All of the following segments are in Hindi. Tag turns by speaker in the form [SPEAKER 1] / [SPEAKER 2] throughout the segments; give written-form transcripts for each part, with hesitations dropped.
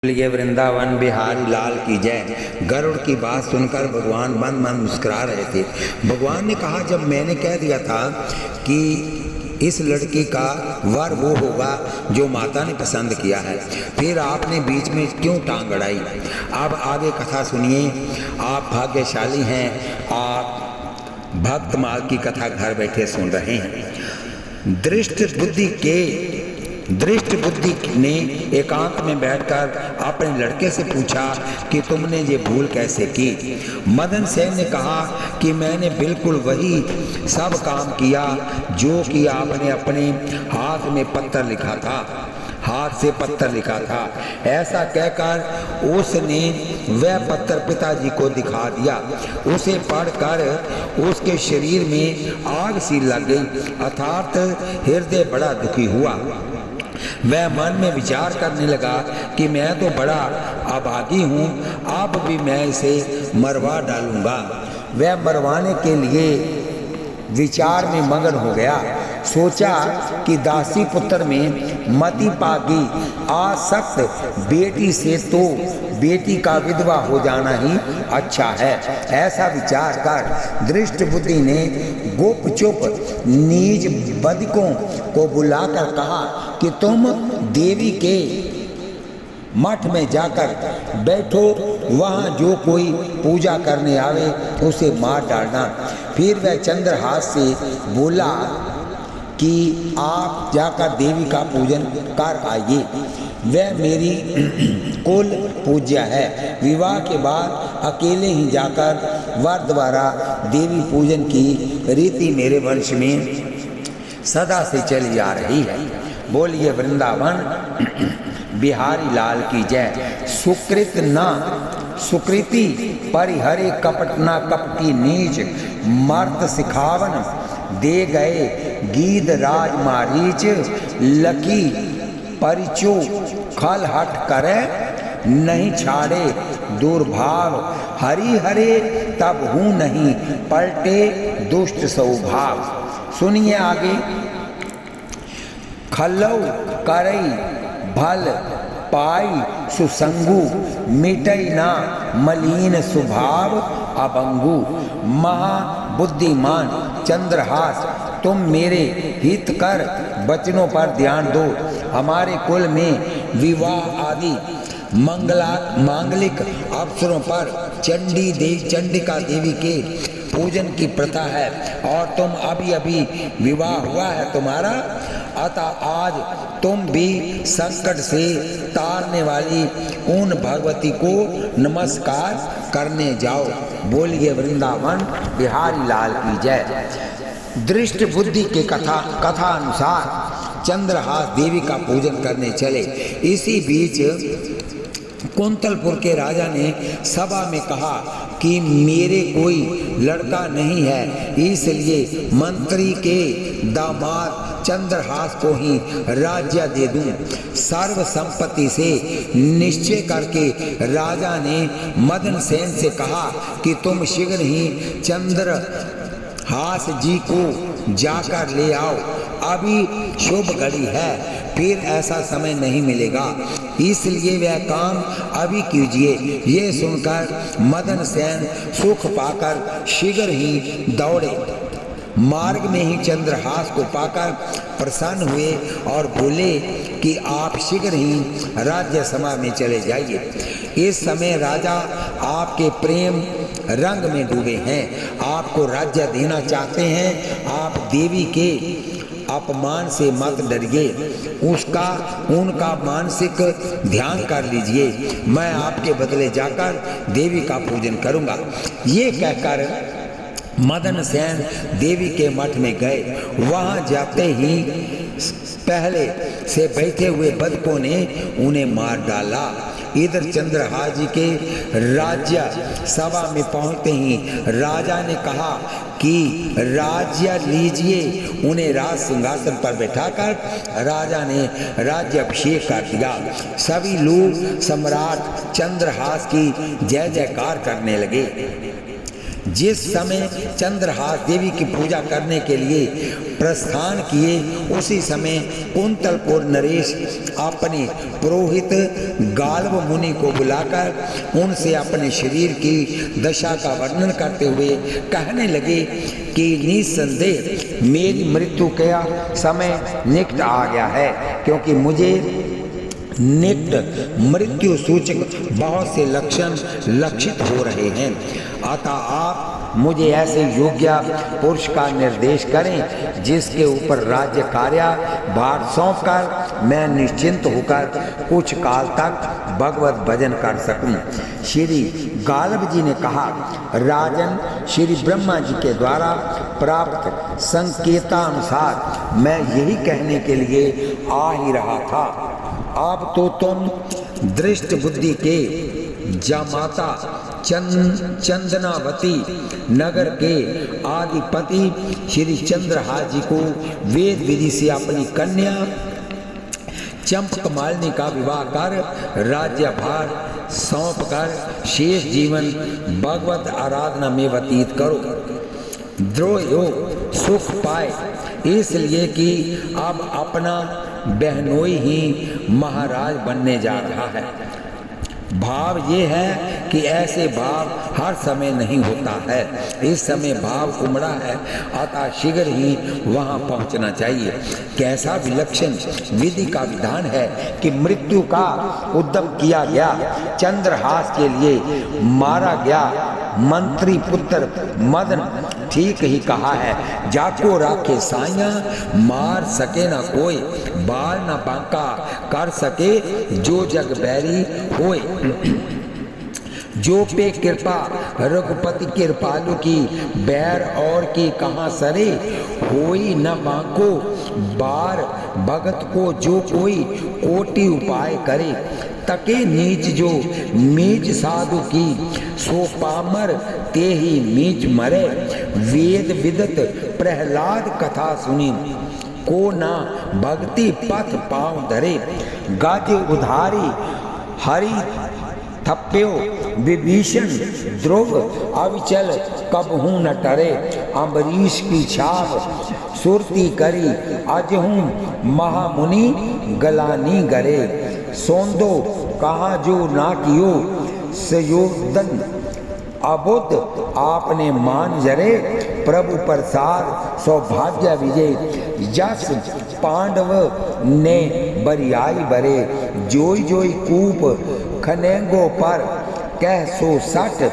[SPEAKER 1] बोलिए वृंदावन बिहारी लाल की जय। गरुड़ की बात सुनकर भगवान मन मन मुस्कुरा रहे थे। भगवान ने कहा, जब मैंने कह दिया था कि इस लड़की का वर वो होगा जो माता ने पसंद किया है, फिर आपने बीच में क्यों टांग अड़ाई। अब आगे कथा सुनिए। आप भाग्यशाली हैं, आप भक्त मार्ग की कथा घर बैठे सुन रहे हैं। दृष्ट बुद्धि ने एकांत में बैठकर अपने लड़के से पूछा कि तुमने ये भूल कैसे की। मदन सेन ने कहा कि मैंने बिल्कुल वही सब काम किया जो कि आपने अपने हाथ में पत्थर लिखा था, हाथ से पत्थर लिखा था। ऐसा कहकर उसने वह पत्थर पिताजी को दिखा दिया। उसे पढ़कर उसके शरीर में आग सी लग गई, अर्थात हृदय बड़ा दुखी हुआ। वह मन में विचार करने लगा कि मैं तो बड़ा अभागी हूँ, अब भी मैं इसे मरवा डालूंगा। वह मरवाने के लिए विचार में मगन हो गया। सोचा कि दासी पुत्र में मति पागी आसक्त बेटी से तो बेटी का विधवा हो जाना ही अच्छा है। ऐसा विचार कर दृष्ट बुद्धि ने गुपचुप नीच बदिकों को बुलाकर कहा कि तुम देवी के मठ में जाकर बैठो, वहाँ जो कोई पूजा करने आवे उसे मार डालना। फिर वह चंद्रहास से बोला कि आप जाकर देवी का पूजन कर आइए, वह मेरी कुल पूज्य है। विवाह के बाद अकेले ही जाकर वर द्वारा देवी पूजन की रीति मेरे वंश में सदा से चली आ रही है। बोलिए वृंदावन बिहारी लाल की जय। सुकृत न सुकृति परिहरे कपट न कपटी नीच, मर्त सिखावन दे गए गीद राज मारीच, लकी परिचो खल हट करे नहीं छाड़े दुर्भाव, हरि हरे तब हूँ नहीं पलटे दुष्ट स्वभाव। सुनिए आगे। खल्लौ करई भल पाई सुसंगु, मिटई ना मलिन स्वभाव अबंगु। महाबुद्धिमान चंद्रहास, तुम मेरे हित कर वचनों पर ध्यान दो। हमारे कुल में विवाह आदि मांगलिक अवसरों पर चंडिका देवी के पूजन की प्रथा है, और तुम अभी विवाह हुआ है तुम्हारा, अतः आज तुम भी संकट से तारने वाली उन भगवती को नमस्कार करने जाओ। बोलिए वृंदावन बिहारी लाल की जय। दृष्ट बुद्धि के कथा अनुसार चंद्रहास देवी का पूजन करने चले। इसी बीच कुंतलपुर के राजा ने सभा में कहा कि मेरे कोई लड़का नहीं है, इसलिए मंत्री के दामाद चंद्रहास को ही राज्य दे दूं। सर्व संपत्ति से निश्चय करके राजा ने मदन सेन से कहा कि तुम शीघ्र ही चंद्रहास जी को जाकर ले आओ, अभी शुभ घड़ी है, फिर ऐसा समय नहीं मिलेगा, इसलिए वह काम अभी कीजिए। ये सुनकर मदन सेन सुख पाकर शीघ्र ही दौड़े। मार्ग में ही चंद्रहास को पाकर प्रसन्न हुए और बोले कि आप शीघ्र ही राज्य सभा में चले जाइए। इस समय राजा आपके प्रेम रंग में डूबे हैं, आपको राज्य देना चाहते हैं। आप देवी के अपमान से मत डरिए, उनका मानसिक ध्यान कर लीजिए। मैं आपके बदले जाकर देवी का पूजन करूंगा। ये कहकर मदन सेन देवी के मठ में गए। वहां जाते ही पहले से बैठे हुए बदकों ने उन्हें मार डाला। इधर चंद्रहास जी के राज्य सभा में पहुंचते ही राजा ने कहा कि राज्य लीजिए। उन्हें राज सिंहासन पर बैठाकर राजा ने राज्य अभिषेक कर दिया। सभी लोग सम्राट चंद्रहास की जय जयकार करने लगे। जिस समय चंद्रहास देवी की पूजा करने के लिए प्रस्थान किए, उसी समय कुंतलपुर नरेश अपने पुरोहित गाल्व मुनि को बुलाकर उनसे अपने शरीर की दशा का वर्णन करते हुए कहने लगे कि निस्संदेह मेरी मृत्यु का समय निकट आ गया है, क्योंकि मुझे निकट मृत्यु सूचक बहुत से लक्षण लक्षित हो रहे हैं। अतः आप मुझे ऐसे योग्य पुरुष का निर्देश करें जिसके ऊपर राज्य कार्य भार सौंपकर मैं निश्चिंत होकर कुछ काल तक भगवत भजन कर सकूं। श्री गाल्व जी ने कहा, राजन, श्री ब्रह्मा जी के द्वारा प्राप्त संकेतानुसार मैं यही कहने के लिए आ ही रहा था। अब तो तुम दृष्ट बुद्धि के जामाता चंदनावती नगर के आदिपति श्री चंद्रहास जी को वेद विधि से अपनी कन्या चंपकमालिनी का विवाह कर राज्यभार सौंप कर शेष जीवन भगवत आराधना में व्यतीत करो। द्रोह सुख पाए, इसलिए कि अब अपना बहनोई ही महाराज बनने जा रहा है। भाव ये है कि ऐसे भाव हर समय नहीं होता है। इस समय भाव उमड़ा है, अतः शीघ्र ही वहां पहुंचना चाहिए। कैसा विलक्षण विधि का विधान है कि मृत्यु का उद्यम किया गया, चंद्रहास के लिए मारा गया मंत्री पुत्र मदन ठीक ही कहा है, जाको राखे साइया मार सके न कोई, बाल न बांका कर सके जो जग बैरी होए। जो पे कृपा रघुपति कृपालु की, बैर और की कहाँ सरे, होई न बांको बार भगत को जो कोई कोटि उपाय करे। तके नीच जो मीच साधु की, सो पामर ते ही मीच मरे। वेद विदत प्रहलाद कथा सुनी, को ना भक्ति पथ पाँव धरे। गज उधारी हरि थप्प्यो विभीषण ध्रुव, अविचल कबहू न टरे। अम्बरीश की छाप सुरती करी, अजहूँ महामुनि गलानी गरे। सोंदो कहा जो ना कियो, सयोदन अबुद्ध आपने मान जरे। प्रभु प्रसाद सौभाग्य विजय, यश पांडव ने बरियाई बरे। जोई जोई कूप खनेंगो पर, कह सो सट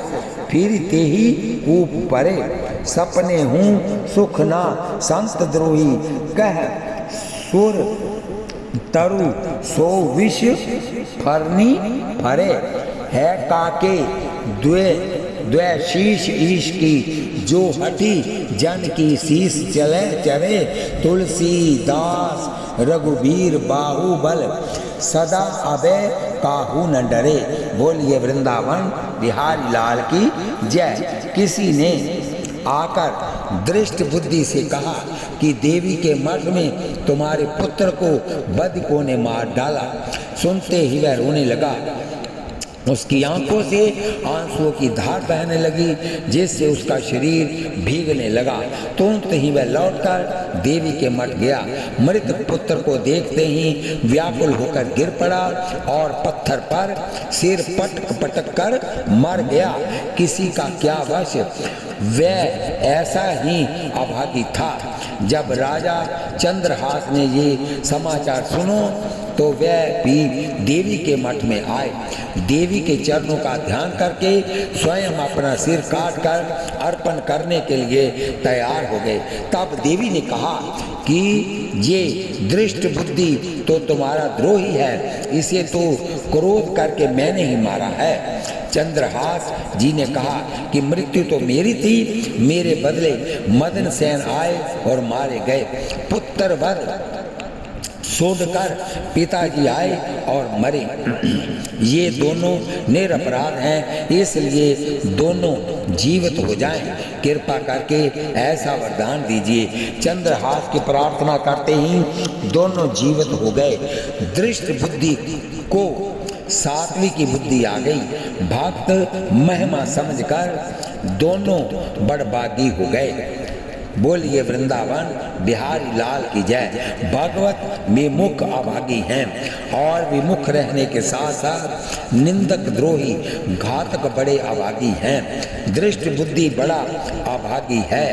[SPEAKER 1] फिर ते ही कूप परे। सपने हूँ सुख ना संत द्रोही, कह सुर तरु सो विष फरनी फरे। है काके द्वे शीश ईश की, जो हटी जन की शीश चले चरे। तुलसीदास रघुबीर बाहुबल, सदा अभय काहू न डरे। बोलिए वृंदावन बिहारी लाल की जय। किसी ने आकर दृष्ट बुद्धि से कहा कि देवी के मठ में तुम्हारे पुत्र को बदकों ने मार डाला। सुनते ही वह रोने लगा, उसकी आंखों से आंसुओं की धार बहने लगी, जिससे उसका शरीर भीगने लगा। तुरंत ही वह लौटकर देवी के मठ गया। मृत पुत्र को देखते ही व्याकुल होकर गिर पड़ा और पत्थर पर सिर पटक पटक कर मर गया। किसी का क्या वश, वह ऐसा ही अभागी था। जब राजा चंद्रहास ने ये समाचार सुनो तो वह भी देवी के मठ में आए। देवी के चरणों का ध्यान करके स्वयं अपना सिर काट कर अर्पण करने के लिए तैयार हो गए। तब देवी ने कहा कि ये दृष्ट बुद्धि तो तुम्हारा द्रोही है, इसे तो क्रोध करके मैंने ही मारा है। चंद्रहास जी ने कहा कि मृत्यु तो मेरी थी, मेरे बदले मदन सेन आए और मारे गए। पुत्र वध शोध कर पिताजी आए और मरे। ये दोनों निरपराध हैं, इसलिए दोनों जीवित हो जाएं। कृपा करके ऐसा वरदान दीजिए। चंद्रहास की प्रार्थना करते ही दोनों जीवित हो गए। दृष्ट बुद्धि को सात्विक की बुद्धि आ गई। भक्त महिमा समझकर दोनों बड़बागी हो गए। बोलिए वृंदावन बिहारी लाल की जय। भागवत विमुख अभागी हैं और विमुख रहने के साथ साथ निंदक द्रोही घातक बड़े अभागी हैं। दृष्ट बुद्धि बड़ा अभागी है।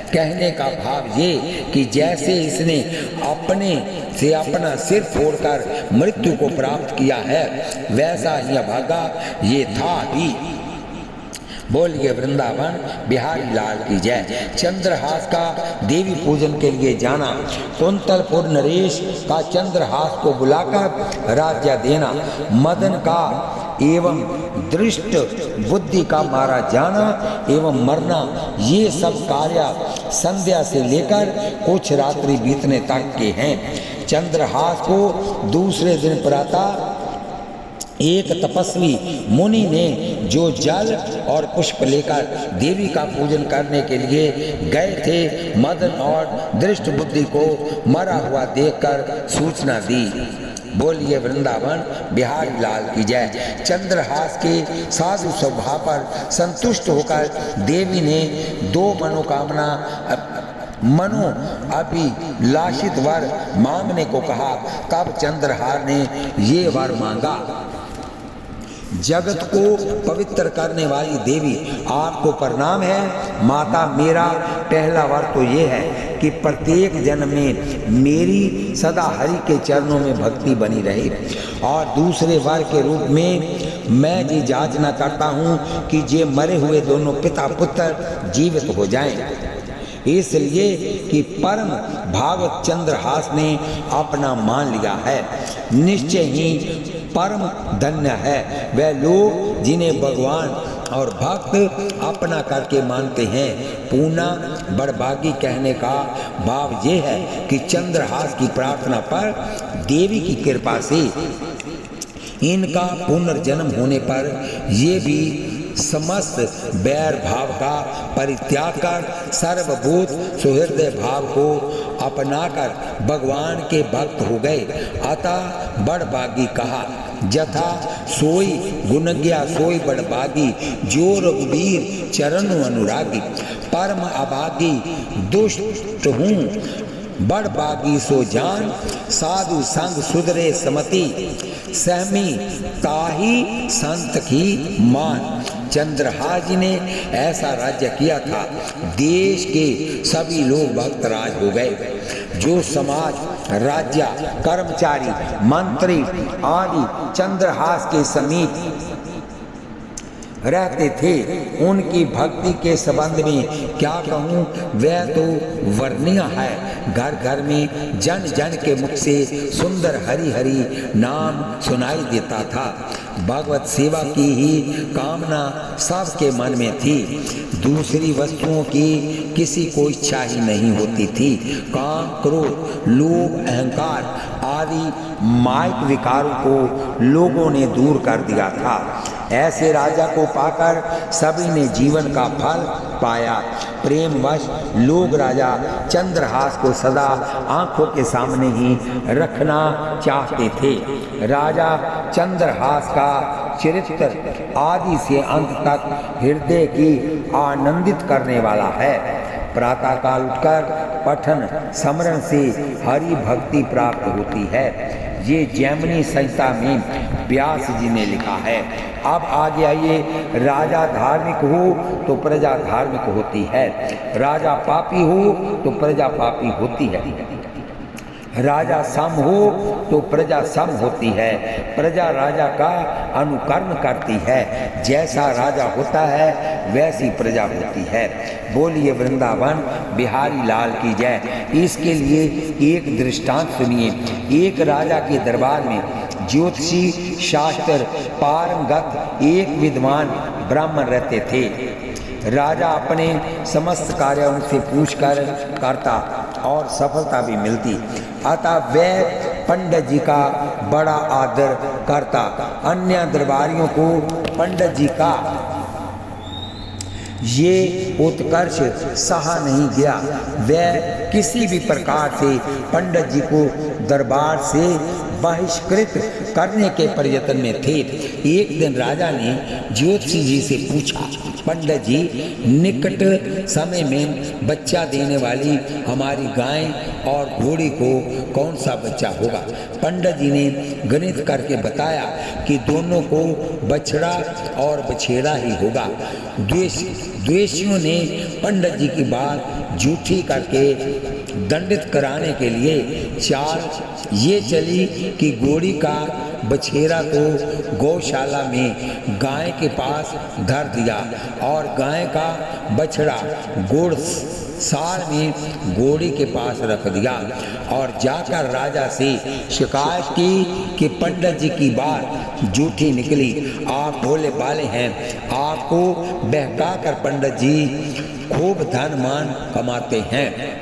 [SPEAKER 1] कहने का भाव ये कि जैसे इसने अपने से अपना सिर फोड़कर मृत्यु को प्राप्त किया है, वैसा ही अभागा ये था भी। बोलिए वृंदावन बिहारी लाल की जय। चंद्रहास का देवी पूजन के लिए जाना। कुंतलपुर नरेश का चंद्रहास को बुलाकर राज्य देना, मदन का एवं दृष्ट बुद्धि का मारा जाना एवं मरना, ये सब कार्य संध्या से लेकर कुछ रात्रि बीतने तक के हैं। चंद्रहास को दूसरे दिन प्रातः एक तपस्वी मुनि ने जो जल और पुष्प लेकर देवी का पूजन करने के लिए गए थे, मदन और दृष्ट बुद्धि को मरा हुआ देखकर सूचना दी। बोलिए वृंदावन बिहारी लाल की जय। चंद्रहास के साधु स्वभाव पर संतुष्ट होकर देवी ने दो मनोकामना मनो अभिलाषित वर मांगने को कहा। तब चंद्रहास ने ये वर मांगा। जगत को पवित्र करने वाली देवी, आपको प्रणाम है। माता, मेरा पहला वर तो ये है कि प्रत्येक जन्म में मेरी सदा हरि के चरणों में भक्ति बनी रहे, और दूसरे वर के रूप में मैं ये याचना करता हूँ कि ये मरे हुए दोनों पिता पुत्र जीवित हो जाएं, इसलिए कि परम भागवत चंद्रहास ने अपना मान लिया है। निश्चय ही परम धन्य है वह लोग जिन्हें भगवान और भक्त अपना करके मानते हैं। पूना बड़बागी कहने का भाव ये है कि चंद्रहास की प्रार्थना पर देवी की कृपा से इनका पुनर्जन्म होने पर ये भी समस्त बैर भाव का परित्याग कर सर्वभूत सुहृदय भाव को अपनाकर भगवान के भक्त हो गए। अतः बड़बागी कहा। जथा सोई गुणज्ञा सोई बड़बागी, जो रघुवीर चरणों अनुरागी। परम अभागी दुष्ट हूँ बड़बागी सो जान, साधु संग सुधरे समति, सहमी ताही संत की मान। चंद्रहास जी ने ऐसा राज्य किया था, देश के सभी लोग भक्तराज हो गए। जो समाज राज्य कर्मचारी मंत्री आदि चंद्रहास के समीप रहते थे, उनकी भक्ति के संबंध में क्या कहूँ, वह तो वर्णनीय है। घर घर में जन जन के मुख से सुंदर हरि हरि नाम सुनाई देता था। भगवत सेवा की ही कामना सबके मन में थी। दूसरी वस्तुओं की किसी को इच्छा ही नहीं होती थी। काम क्रोध लोभ अहंकार आदि माइक विकारों को लोगों ने दूर कर दिया था। ऐसे राजा को पाकर सभी ने जीवन का फल पाया। प्रेमवश लोग राजा चंद्रहास को सदा आंखों के सामने ही रखना चाहते थे। राजा चंद्रहास का चरित्र आदि से अंत तक हृदय की आनंदित करने वाला है। प्रातःकाल उठकर पठन स्मरण से हरि भक्ति प्राप्त होती है। ये जैमिनी संहिता में व्यास जी ने लिखा है। अब आगे आइए, राजा धार्मिक हो तो प्रजा धार्मिक होती है, राजा पापी हो तो प्रजा पापी होती है, राजा सम हो तो प्रजा सम होती है, प्रजा राजा का अनुकरण करती है, जैसा राजा होता है वैसी प्रजा होती है। बोलिए वृंदावन बिहारी लाल की जय। इसके लिए एक दृष्टांत सुनिए। एक राजा के दरबार में ज्योतिषी शास्त्र पारंगत एक विद्वान ब्राह्मण रहते थे। राजा अपने समस्त कार्य उनसे पूछकर करता और सफलता भी मिलती। अतः वह पंडित जी का बड़ा आदर करता। अन्य दरबारियों को पंडित जी का ये उत्कर्ष सहा नहीं गया। वह किसी भी प्रकार से पंडित जी को दरबार से बहिष्कृत करने के प्रयत्न में थे। एक दिन राजा ने ज्योतिषी जी से पूछा, पंडित जी, निकट समय में बच्चा देने वाली हमारी गाय और घोड़ी को कौन सा बच्चा होगा? पंडित जी ने गणित करके बताया कि दोनों को बछड़ा और बछेड़ा ही होगा। द्वेषियों ने पंडित जी की बात झूठी करके दंडित कराने के लिए चाल ये चली कि घोड़ी का बछेरा को गौशाला में गाय के पास धर दिया और गाय का बछड़ा गोड़सार में घोड़ी के पास रख दिया और जाकर राजा से शिकायत की कि पंडित जी की बात झूठी निकली, आप भोले भाले हैं, आपको बहकाकर पंडित जी खूब धन मान कमाते हैं।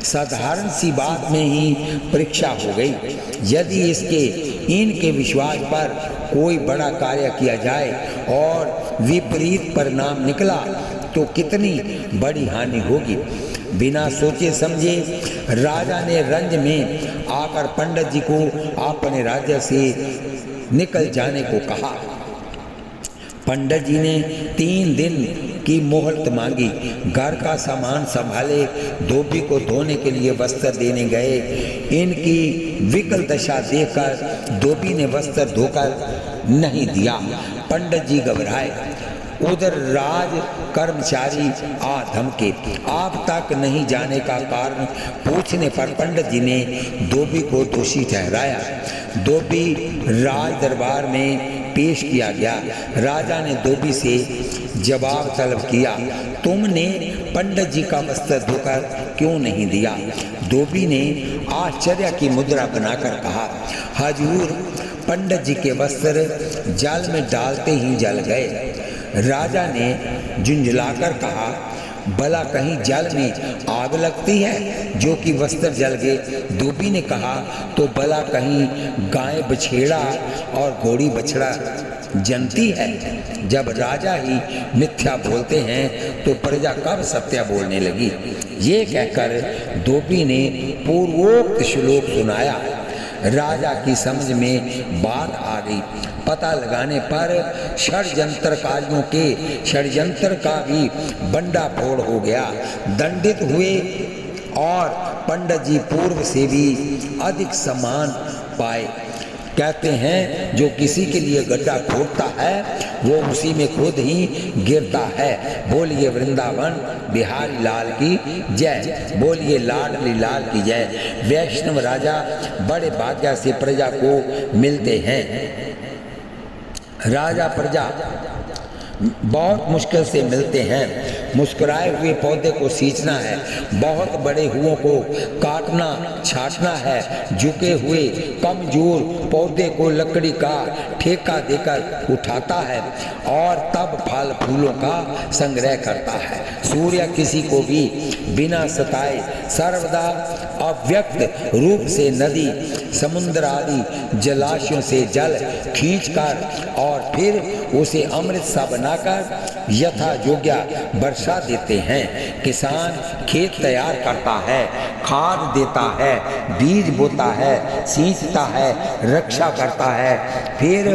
[SPEAKER 1] साधारण सी बात में ही परीक्षा हो गई। यदि इनके विश्वास पर कोई बड़ा कार्य किया जाए और विपरीत परिणाम निकला तो कितनी बड़ी हानि होगी। बिना सोचे समझे राजा ने रंज में आकर पंडित जी को अपने राज्य से निकल जाने को कहा। पंडित जी ने 3 दिन की मोहलत मांगी। घर का सामान संभाले, धोबी को धोने के लिए वस्त्र देने गए। इनकी विकल दशा देखकर धोबी ने वस्त्र धोकर नहीं दिया। पंडित जी घबराए। उधर राज कर्मचारी आ धमके। आप तक नहीं जाने का कारण पूछने पर पंडित जी ने धोबी को दोषी ठहराया। धोबी राज दरबार में पेश किया गया। राजा ने धोबी से जवाब तलब किया, तुमने पंडित जी का वस्त्र धोकर क्यों नहीं दिया? धोबी ने आश्चर्य की मुद्रा बनाकर कहा, हजूर, पंडित जी के वस्त्र जल में डालते ही जल गए। राजा ने झुंझलाकर कहा, भला कहीं जल में आग लगती है जो कि वस्त्र जल गए? धोबी ने कहा, तो भला कहीं गाय बछेड़ा और घोड़ी बछड़ा जनती है? जब राजा ही मिथ्या बोलते हैं तो प्रजा कब सत्य बोलने लगी? ये कहकर धोबी ने पूर्वोक्त श्लोक सुनाया। राजा की समझ में बात आ गई। पता लगाने पर षड्यंत्रकारियों के षड्यंत्र का भी भंडाफोड़ हो गया। दंडित हुए और पंडित जी पूर्व से भी अधिक सम्मान पाए। कहते हैं, जो किसी के लिए गड्ढा खोदता है वो उसी में खुद ही गिरता है। बोलिए वृंदावन बिहारी लाल की जय। बोलिए लाडली लाल की जय। वैष्णव राजा बड़े भाग्य से प्रजा को मिलते हैं। राजा प्रजा बहुत मुश्किल से मिलते हैं। मुस्कुराए हुए पौधे को सींचना है, बहुत बड़े हुओं को काटना छाटना है, झुके हुए कमजोर पौधे को लकड़ी का ठेका देकर उठाता है और तब फल फूलों का संग्रह करता है। सूर्य किसी को भी बिना सताए सर्वदा अव्यक्त रूप से नदी समुद्र आदि जलाशयों से जल खींचकर और फिर उसे अमृत सा बनाकर यथा योग्य वर्षा देते हैं। किसान खेत तैयार करता है, खाद देता है, बीज बोता है, सींचता है, रक्षा करता है, फिर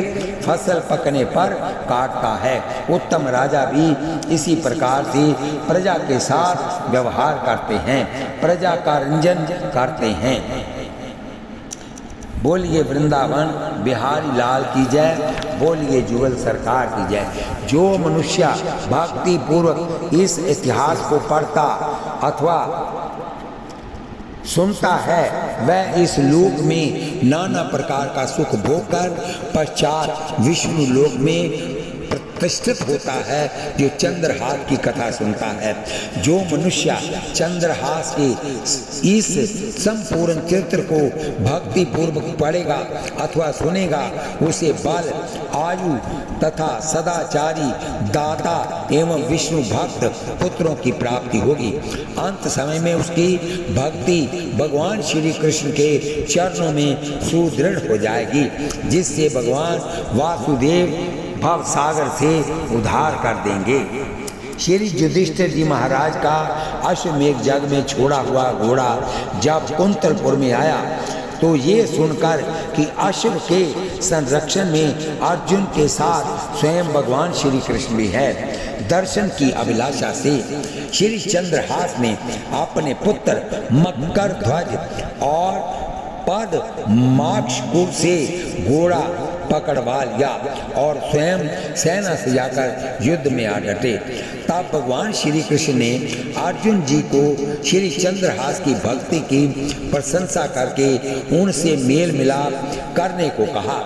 [SPEAKER 1] फसल पकने पर काटता है। उत्तम राजा भी इसी प्रकार से प्रजा के साथ व्यवहार करते हैं, प्रजा का रंजन करते हैं। बोलिए वृंदावन बिहारी लाल की जय। बोलिए जुगल सरकार की जय। जो मनुष्य भक्ति पूर्वक इस इतिहास को पढ़ता अथवा सुनता है वह इस लोक में नाना प्रकार का सुख भोग कर पश्चात विष्णु लोक में प्रतिष्ठित होता है। जो चंद्रहास की कथा सुनता है, जो मनुष्य चंद्रहास के इस संपूर्ण चरित्र को भक्ति पूर्वक पढ़ेगा अथवा सुनेगा, उसे बल, आयु तथा सदाचारी दाता एवं विष्णु भक्त पुत्रों की प्राप्ति होगी। अंत समय में उसकी भक्ति भगवान श्री कृष्ण के चरणों में सुदृढ़ हो जाएगी, जिससे भगवान वासुदेव भव सागर से उद्धार कर देंगे। श्री युधिष्ठिर जी महाराज का अश्वमेध जग में छोड़ा हुआ घोड़ा जब कुंतलपुर में आया तो तो ये सुनकर कि अश्व के संरक्षण में अर्जुन के साथ स्वयं भगवान श्री कृष्ण भी है, दर्शन की अभिलाषा से श्री चंद्रहास ने अपने पुत्र मकर ध्वज और पद माक्षकुल से घोड़ा पकड़वा लिया और स्वयं सेना से जाकर युद्ध में आ डटे। तब भगवान श्री कृष्ण ने अर्जुन जी को श्री चंद्रहास की भक्ति की प्रशंसा करके उनसे मेल मिलाप करने को कहा।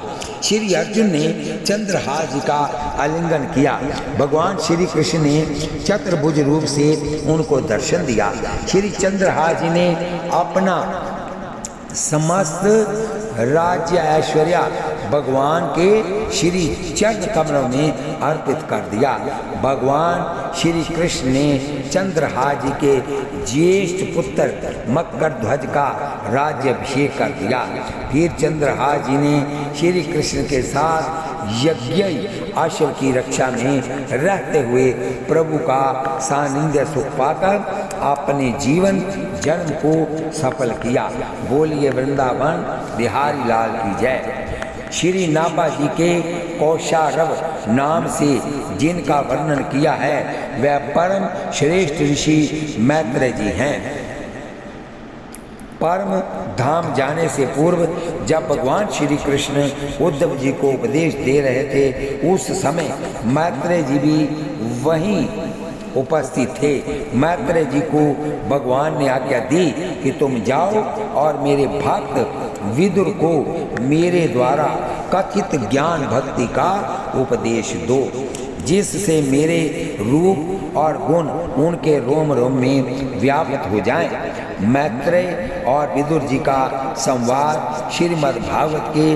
[SPEAKER 1] श्री अर्जुन ने चंद्रहास जी का आलिंगन किया। भगवान श्री कृष्ण ने चतुर्भुज रूप से उनको दर्शन दिया। श्री चंद्रहास जी ने अपना समस्त राज्य ऐश्वर्य भगवान के श्री चरण कमलों में अर्पित कर दिया। भगवान श्री कृष्ण ने चंद्रहास जी के ज्येष्ठ पुत्र मकर ध्वज का राज्याभिषेक कर दिया। फिर चंद्रहास जी ने श्री कृष्ण के साथ यज्ञ अश्व की रक्षा में रहते हुए प्रभु का सानिध्य सुख पाकर अपने जीवन जन्म को सफल किया। बोलिए वृंदावन बिहारी लाल की जय। श्री नाभा जी के कौशारव नाम से जिनका वर्णन किया है वह परम श्रेष्ठ ऋषि मैत्रेय जी हैं। परम धाम जाने से पूर्व जब भगवान श्री कृष्ण उद्धव जी को उपदेश दे रहे थे उस समय मैत्रेय जी भी वहीं उपस्थित थे। मैत्रेय जी को भगवान ने आज्ञा दी कि तुम जाओ और मेरे भक्त विदुर को मेरे द्वारा कथित ज्ञान भक्ति का उपदेश दो, जिससे मेरे रूप और गुण उनके रोम रोम में व्याप्त हो जाएं। मैत्रेय और विदुर जी का संवाद श्रीमद् भागवत के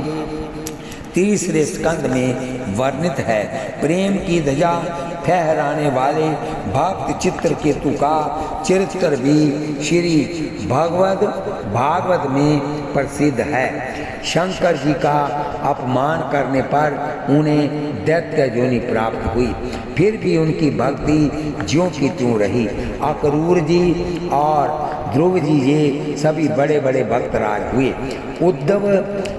[SPEAKER 1] तीसरे स्कंद में वर्णित है। प्रेम की ध्वजा फहराने वाले भक्त चित्रकेतु का चरित्र भी श्री भागवत में प्रसिद्ध है। शंकर जी का अपमान करने पर उन्हें दैत्य योनि प्राप्त हुई, फिर भी उनकी भक्ति ज्यों की त्यों रही। अक्रूर जी और ध्रुव जी ये सभी बड़े बड़े भक्तराज हुए। उद्धव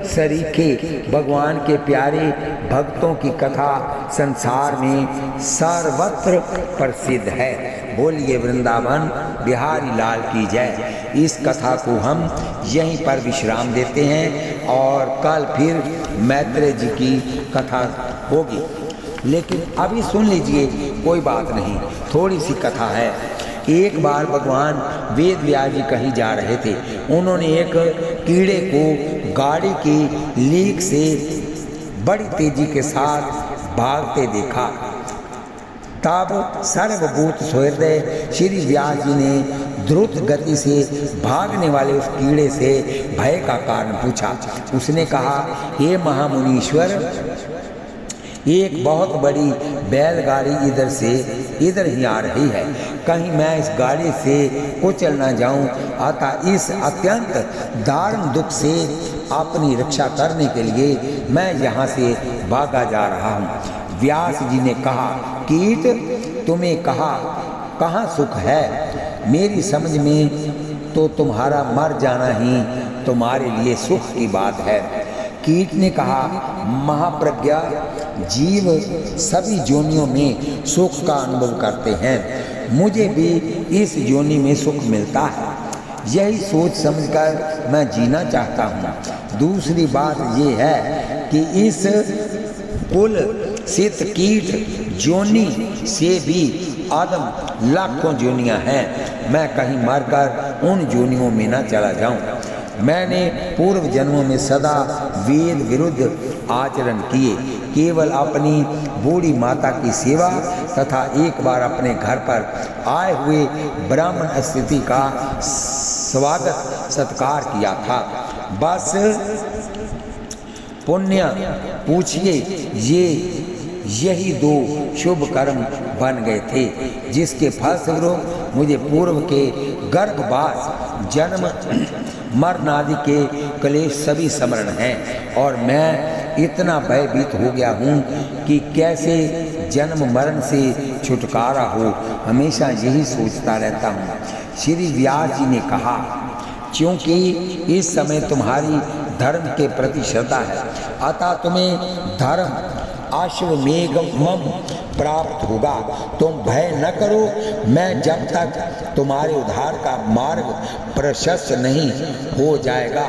[SPEAKER 1] सरीखे भगवान के प्यारे भक्तों की कथा संसार में सर्वत्र प्रसिद्ध है। बोलिए वृंदावन बिहारी लाल की जय। इस कथा को हम यहीं पर विश्राम देते हैं और कल फिर मैत्रेय जी की कथा होगी, लेकिन अभी सुन लीजिए, कोई बात नहीं, थोड़ी सी कथा है। एक बार भगवान वेद व्यास जी कहीं जा रहे थे। उन्होंने एक कीड़े को गाड़ी की लीक से बड़ी तेजी के साथ भागते देखा। तब सर्वभूत सहृदय श्री व्यास जी ने द्रुत गति से भागने वाले उस कीड़े से भय का कारण पूछा। उसने कहा, हे महामुनीश्वर, एक बहुत बड़ी बैलगाड़ी इधर से इधर ही आ रही है, कहीं मैं इस गाड़ी से कुचल न जाऊं, अतः इस अत्यंत दारुण दुख से अपनी रक्षा करने के लिए मैं यहाँ से भागा जा रहा हूँ। व्यास जी ने कहा, कीट, तुम्हें कहाँ सुख है? मेरी समझ में तो तुम्हारा मर जाना ही तुम्हारे लिए सुख की बात है। कीट ने कहा, महाप्रज्ञा, जीव सभी योनियों में सुख का अनुभव करते हैं, मुझे भी इस योनि में सुख मिलता है, यही सोच समझकर मैं जीना चाहता हूँ। दूसरी बात ये है कि इस कुल सित कीट योनि से भी आदम लाखों योनियाँ हैं, मैं कहीं मरकर उन योनियों में न चला जाऊँ। मैंने पूर्व जन्मों में सदा वेद विरुद्ध आचरण किए, केवल अपनी बूढ़ी माता की सेवा तथा एक बार अपने घर पर आए हुए ब्राह्मण अतिथि का स्वागत सत्कार किया था। बस पुण्य पूछिए, यही दो शुभ कर्म बन गए थे, जिसके फलस्वरूप मुझे पूर्व के गर्भवास जन्म मरण आदि के क्लेश सभी स्मरण हैं और मैं इतना भयभीत हो गया हूँ कि कैसे जन्म मरण से छुटकारा हो, हमेशा यही सोचता रहता हूँ। श्री व्यास जी ने कहा, क्योंकि इस समय तुम्हारी धर्म के प्रति श्रद्धा है, अतः तुम्हें धर्म अश्वमेघम प्राप्त होगा। तुम भय न करो, मैं जब तक तुम्हारे उद्धार का मार्ग प्रशस्त नहीं हो जाएगा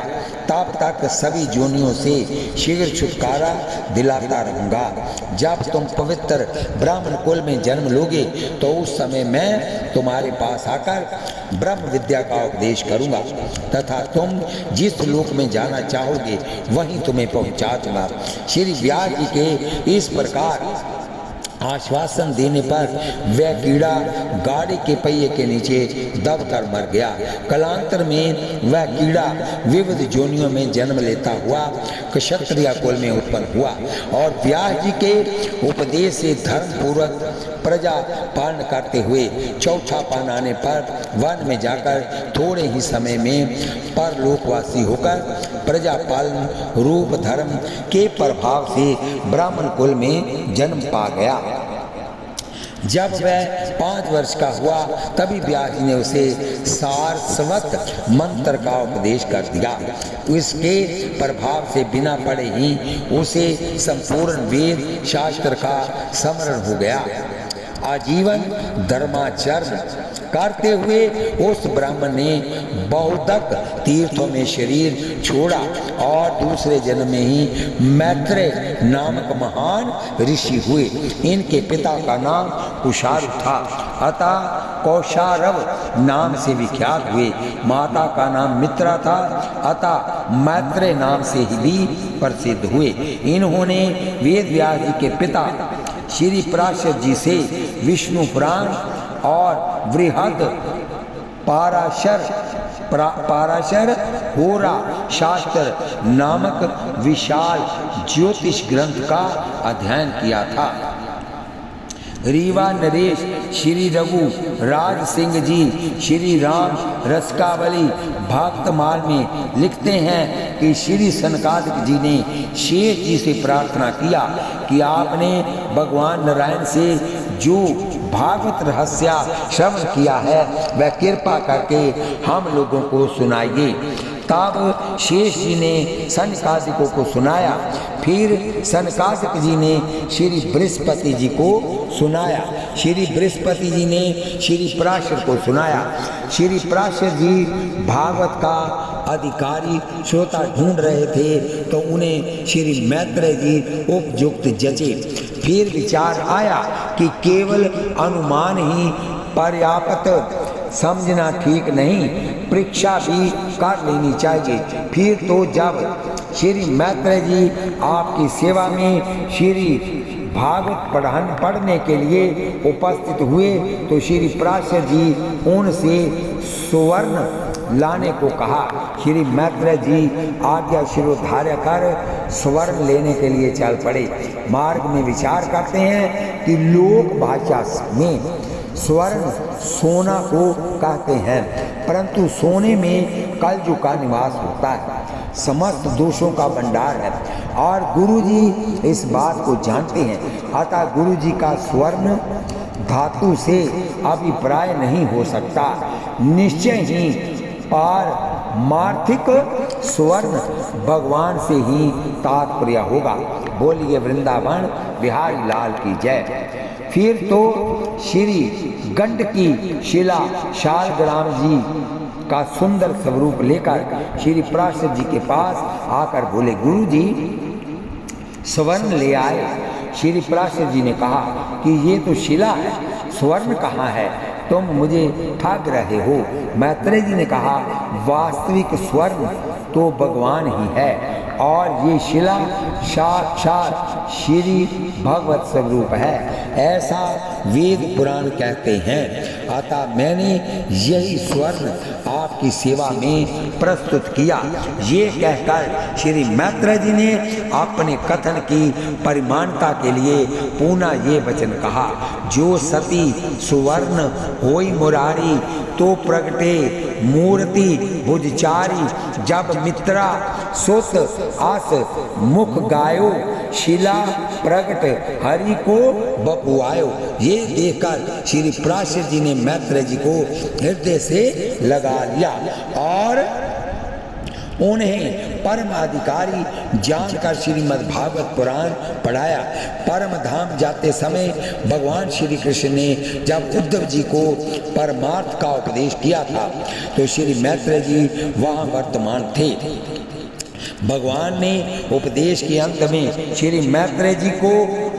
[SPEAKER 1] तब तक सभी जोनियों से शीघ्र छुटकारा दिलाता रहूँगा। जब तुम पवित्र ब्राह्मण कुल में जन्म लोगे तो उस समय मैं तुम्हारे पास आकर ब्रह्म विद्या का उपदेश करूँगा तथा तुम जिस लोक में जाना चाहोगे वहीं तुम्हें पहुँचा दूँगा। श्री व्यास जी के इस प्रकार आश्वासन देने पर वह कीड़ा गाड़ी के पहिए के नीचे दबकर मर गया। कालांतर में वह कीड़ा विविध जोनियों में जन्म लेता हुआ क्षत्रिय कुल में उत्पन्न हुआ और व्यास जी के उपदेश से धर्म पूर्वक प्रजा पालन करते हुए चौथा पान आने पर वन में जाकर थोड़े ही समय में परलोकवासी होकर प्रजा पालन रूप धर्म के प्रभाव से ब्राह्मण कुल में जन्म पा गया। जब वह 5 वर्ष का हुआ तभी व्यास जी ने उसे सारस्वत मंत्र का उपदेश कर दिया। इसके प्रभाव से बिना पढ़े ही उसे संपूर्ण वेद शास्त्र का स्मरण हो गया। आजीवन धर्माचरण करते हुए उस ब्राह्मण ने बहुतक तीर्थों में शरीर छोड़ा और दूसरे जन्म में ही मैत्रेय नामक महान ऋषि हुए। इनके पिता का नाम कुशारु था, अतः कौशारव नाम से विख्यात हुए। माता का नाम मित्रा था, अतः मैत्रेय नाम से ही भी प्रसिद्ध हुए। इन्होंने वेद व्यास जी के पिता श्री पराशर जी से विष्णु पुराण और बृहद पाराशर होरा शास्त्र नामक विशाल ज्योतिष ग्रंथ का अध्ययन किया था। रीवा नरेश श्री रघु राज सिंह जी श्री राम रसकावली भक्तमाल में लिखते हैं कि श्री सनकादिक जी ने शेष जी से प्रार्थना किया कि आपने भगवान नारायण से जो भागवत रहस्य श्रवण किया है वह कृपा करके हम लोगों को सुनाइए। तब शेष जी ने सनकादिकों को सुनाया। फिर सनकादिक जी ने श्री बृहस्पति जी को सुनाया। श्री बृहस्पति जी ने श्री पराशर को सुनाया। श्री पराशर जी भागवत का अधिकारी श्रोता ढूंढ रहे थे तो उन्हें श्री मैत्रेय जी उपयुक्त जचे। फिर विचार आया कि केवल अनुमान ही पर्याप्त समझना ठीक नहीं, परीक्षा भी कर लेनी चाहिए। फिर तो जब श्री मैत्रेय जी आपकी सेवा में श्री भागवत पढ़ने के लिए उपस्थित हुए तो श्री पराशर जी उनसे सुवर्ण लाने को कहा। श्री मैत्रेय जी आज्ञा शिरोधार्य कर स्वर्ण लेने के लिए चल पड़े। मार्ग में विचार करते हैं कि लोक भाषा में स्वर्ण सोना को कहते हैं, परंतु सोने में कलयुग का निवास होता है, समस्त दोषों का भंडार है और गुरुजी इस बात को जानते हैं। अतः गुरुजी का स्वर्ण धातु से अभिप्राय नहीं हो सकता, निश्चय ही पारमार्थिक स्वर्ण भगवान से ही तात्पर्य होगा। बोलिए वृंदावन बिहारी लाल की जय। फिर तो श्री गंडकी शिला शालग्राम जी का सुंदर स्वरूप लेकर श्री पराशर जी के पास आकर बोले, गुरु जी स्वर्ण ले आए। श्री पराशर जी ने कहा कि ये तो शिला है, स्वर्ण कहाँ है, तुम मुझे ठग रहे हो। मैत्रेय जी ने कहा, वास्तविक स्वर्ण तो भगवान ही है और ये शिला साक्षात श्री भगवत स्वरूप है, ऐसा वेद पुराण कहते हैं। अतः मैंने यही स्वर्ण आपकी सेवा में प्रस्तुत किया। ये कहकर श्री मैत्रेय जी ने अपने कथन की परिमाणता के लिए पुनः ये वचन कहा, जो सती सुवर्ण होई मुरारी तो प्रगटे मूर्ति भुजचारी, जब मित्रा सुत आस मुख गायो, शिला प्रगट हरि को बपुआयो। ये देखकर श्री पराशर जी ने मैत्रेय जी को हृदय से लगा लिया और उन्हें परम अधिकारी जानकर श्रीमद् भागवत पुराण पढ़ाया। परम धाम जाते समय भगवान श्री कृष्ण ने जब उद्धव जी को परमार्थ का उपदेश किया था तो श्री मैत्रेय जी वहाँ वर्तमान थे। भगवान ने उपदेश के अंत में श्री मैत्रेय जी को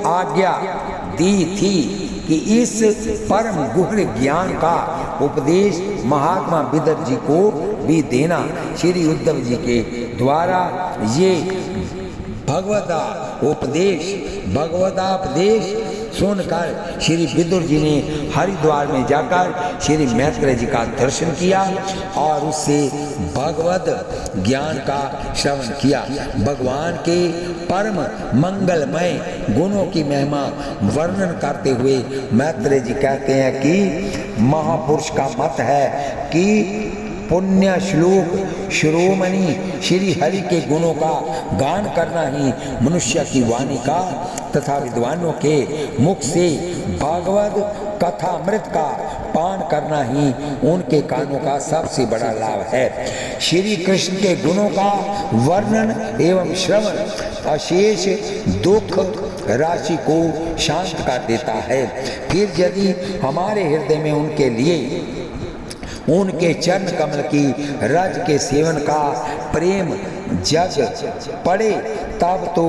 [SPEAKER 1] आज्ञा दी थी कि इस परम गुह्य ज्ञान का उपदेश महात्मा विदर जी को भी देना। श्री उद्धव जी के द्वारा ये भगवदापदेश सुनकर श्री विदुर जी ने हरिद्वार में जाकर श्री मैत्रेय जी का दर्शन किया और उससे भगवत ज्ञान का श्रवण किया। भगवान के परम मंगलमय गुणों की महिमा वर्णन करते हुए मैत्रेय जी कहते हैं कि महापुरुष का मत है कि पुण्य श्लोक शिरोमणि श्री हरि के गुणों का गान करना ही मनुष्य की वाणी का तथा विद्वानों के मुख से भागवत कथामृत का पान करना ही उनके कानों का सबसे बड़ा लाभ है। श्री कृष्ण के गुणों का वर्णन एवं श्रवण अशेष दुख राशि को शांत कर देता है। फिर यदि हमारे हृदय में उनके लिए उनके चरण कमल की रज के सेवन का प्रेम जग पड़े तब तो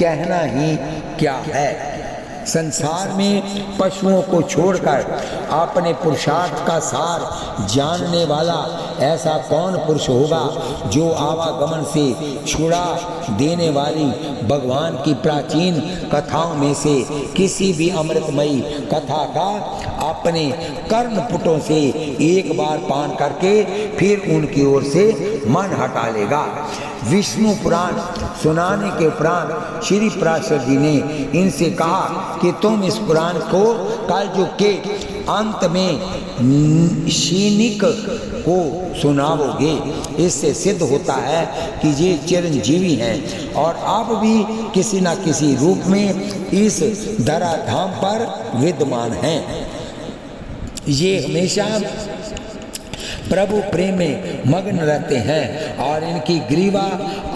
[SPEAKER 1] कहना ही क्या है। संसार में पशुओं को छोड़कर अपने पुरुषार्थ का सार जानने वाला ऐसा कौन पुरुष होगा जो आवागमन से छुड़ा देने वाली भगवान की प्राचीन कथाओं में से किसी भी अमृतमयी कथा का अपने कर्णपुटों से एक बार पान करके फिर उनकी ओर से मन हटा लेगा। विष्णु पुराण सुनाने के उपरांत श्री पराशर जी ने इनसे कहा कि तुम इस पुराण को कलयुग के अंत में शीनिक को सुनाओगे। इससे सिद्ध होता है कि ये चिरंजीवी हैं और अब भी किसी न किसी रूप में इस धराधाम पर विद्यमान हैं। ये हमेशा प्रभु प्रेम में मग्न रहते हैं और इनकी ग्रीवा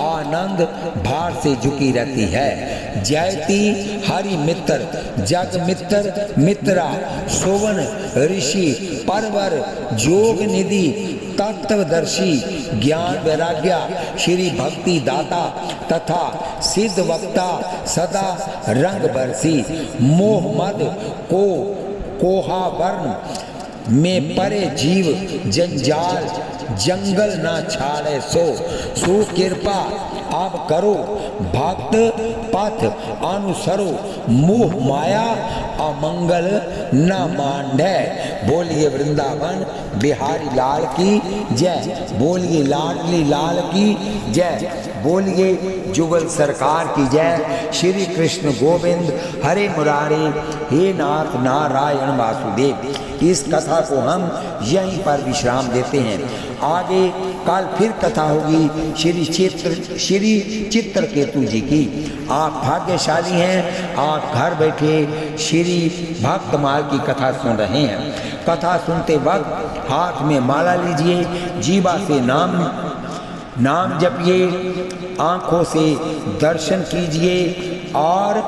[SPEAKER 1] आनंद भार से झुकी रहती है। जयति हरि मित्र जग मित्र मित्रा सोवन ऋषि परवर जोग निधि तत्वदर्शी ज्ञान वैराग्य श्री भक्ति दाता तथा सिद्ध वक्ता सदा रंग बरसी मोह मद को कोहावर्ण में परे जीव जंजाल जंगल ना छाड़े सो कृपा आप करो भक्त पथ अनुसरो मोह माया अमंगल न मांडे। बोलिए वृंदावन बिहारी लाल की जय, बोलिए लाडली लाल की जय, बोलिए जुगल सरकार की जय। श्री कृष्ण गोविंद हरे मुरारी हे नाथ नारायण वासुदेव। इस कथा को हम यहीं पर विश्राम देते हैं। आगे कल फिर कथा होगी श्री चित्रकेतु जी की। आप भाग्यशाली हैं, आप घर बैठे श्री भक्तमाल की कथा सुन रहे हैं। कथा सुनते वक्त हाथ में माला लीजिए, जीवा से नाम जपिए, आंखों से दर्शन कीजिए और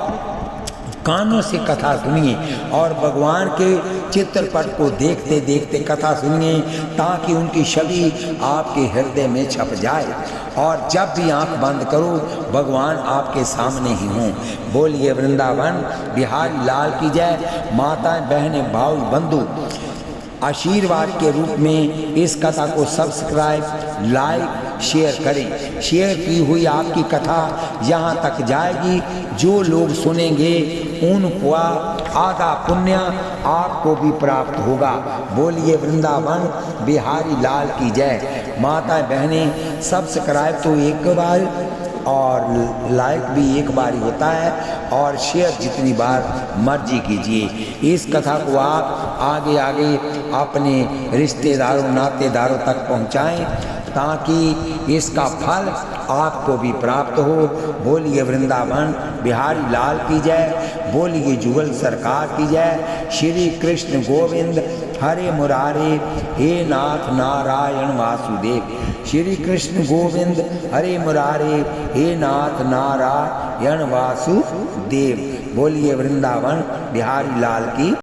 [SPEAKER 1] कानों से कथा सुनिए और भगवान के चित्रपट को देखते देखते कथा सुनिए ताकि उनकी छवि आपके हृदय में छप जाए और जब भी आंख बंद करो भगवान आपके सामने ही हों। बोलिए वृंदावन बिहारी लाल की जय। माताएं बहनें भाई बंधु आशीर्वाद के रूप में इस कथा को सब्सक्राइब लाइक शेयर करें। शेयर की हुई आपकी कथा यहाँ तक जाएगी, जो लोग सुनेंगे उनको आधा पुण्य आपको भी प्राप्त होगा। बोलिए वृंदावन बिहारी लाल की जय। माता बहनें सब्सक्राइब तो एक बार और लाइक भी एक बार ही होता है और शेयर जितनी बार मर्जी कीजिए। इस कथा को आप आगे आगे अपने रिश्तेदारों नातेदारों तक पहुंचाएं ताकि इसका फल आपको भी प्राप्त हो। बोलिए वृंदावन बिहारी लाल की जय, बोलिए जुगल सरकार की जय। श्री कृष्ण गोविंद हरे मुरारे, हे नाथ नारायण वासुदेव। श्री कृष्ण गोविंद हरे मुरारे, हे नाथ नारायण वासुदेव। बोलिए वृंदावन बिहारी लाल की।